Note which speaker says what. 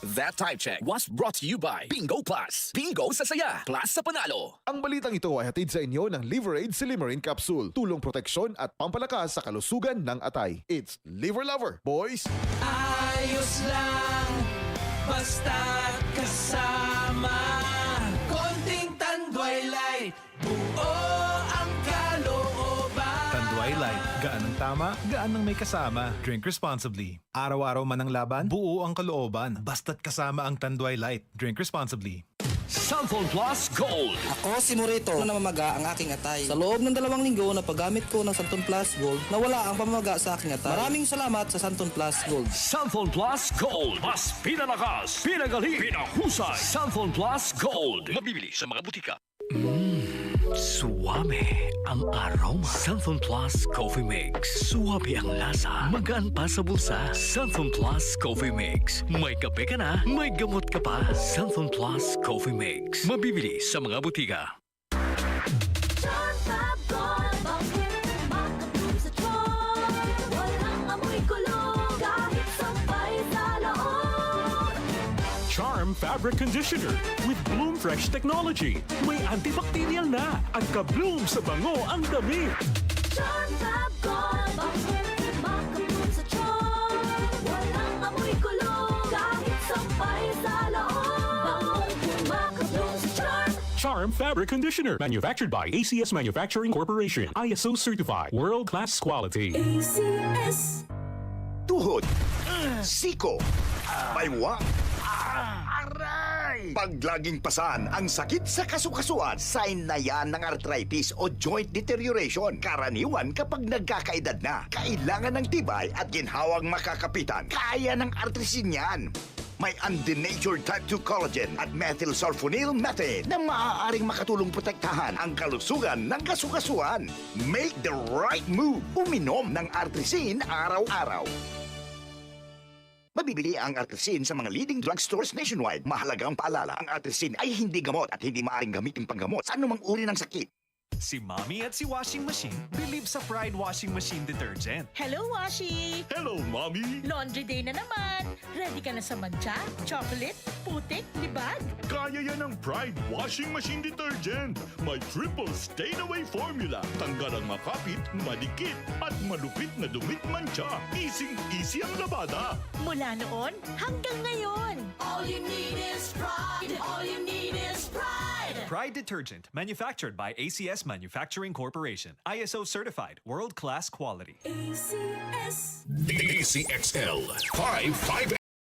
Speaker 1: That Time Check was brought to you by Bingo Plus. Bingo sa saya, plus sa panalo.
Speaker 2: Ang balitang ito ay hatid sa inyo ng Liveraid Silimarin Capsule. Tulong proteksyon at pampalakas sa kalusugan ng atay. It's Liver Lover, boys!
Speaker 3: Ayos lang, basta't kasama. Konting Tanduay Light, buo ang kalooban.
Speaker 4: Tanduay Light, gaan ang tama, gaan ang may kasama. Drink responsibly. Araw-araw man ang laban, buo ang kalooban. Basta't kasama ang Tanduay Light. Drink responsibly.
Speaker 1: Cellphone Plus Gold.
Speaker 5: Ako si Morito na namamaga ang aking atay. Sa loob ng 2 linggo na paggamit ko ng Santon Plus Gold, nawala ang pamamaga sa aking atay. Maraming salamat sa Santon Plus Gold.
Speaker 1: Cellphone Plus Gold. Mas pinalakas, pinagaling, pinahusay. Cellphone Plus Gold. Mabibili sa mga butika. Suwabe ang aroma. Cellphone Plus Coffee Mix. Suwabe ang lasa. Magaan pa sa bulsa. Cellphone Plus Coffee Mix. May kape ka na, may gamot ka pa. Cellphone Plus Coffee Mix. Mabibili sa mga butika.
Speaker 6: Charm Fabric Conditioner with Bloom Fresh Technology. May antibacterial na at ka-bloom sa bango ang damit.
Speaker 7: Charm Fab Gold, bakit makabloom sa charm? Walang amoy kulong, kahit sampay sa loob. Makabloom sa charm.
Speaker 6: Charm Fabric Conditioner. Manufactured by ACS Manufacturing Corporation. ISO certified. World-class quality.
Speaker 7: ACS.
Speaker 8: Tuhod, siko, baywang, aray! Pag laging pasan ang sakit sa kasukasuan, sign na yan ng arthritis o joint deterioration. Karaniwan kapag nagkakaedad na, kailangan ng tibay at ginhawang makakapitan. Kaya ng artrisin yan. May undenatured type 2 collagen at methylsulfonyl methane na maaaring makatulong protektahan ang kalusugan ng kasukasuan. Make the right move. Uminom ng artrisin araw-araw. Mabibili ang Artrisin sa mga leading drugstores nationwide. Mahalagang paalala, ang Artrisin ay hindi gamot at hindi maaaring gamitin panggamot sa anumang uri ng sakit.
Speaker 9: Si Mommy at si Washing Machine believe sa Pride Washing Machine Detergent.
Speaker 10: Hello, Washi!
Speaker 6: Hello, Mommy!
Speaker 10: Laundry day na naman. Ready ka na sa mancha, chocolate, putik, libag?
Speaker 6: Kaya yan ang Pride Washing Machine Detergent. May triple stain-away formula. Tanggal ang makapit, madikit, at malupit na dumit mancha. Easy ang labada.
Speaker 10: Mula noon hanggang ngayon.
Speaker 7: All you need is pride. All you need is pride.
Speaker 9: Pride Detergent, manufactured by ACS Manufacturing Corporation. ISO certified, world-class quality.
Speaker 7: ACS.
Speaker 1: DCXL 55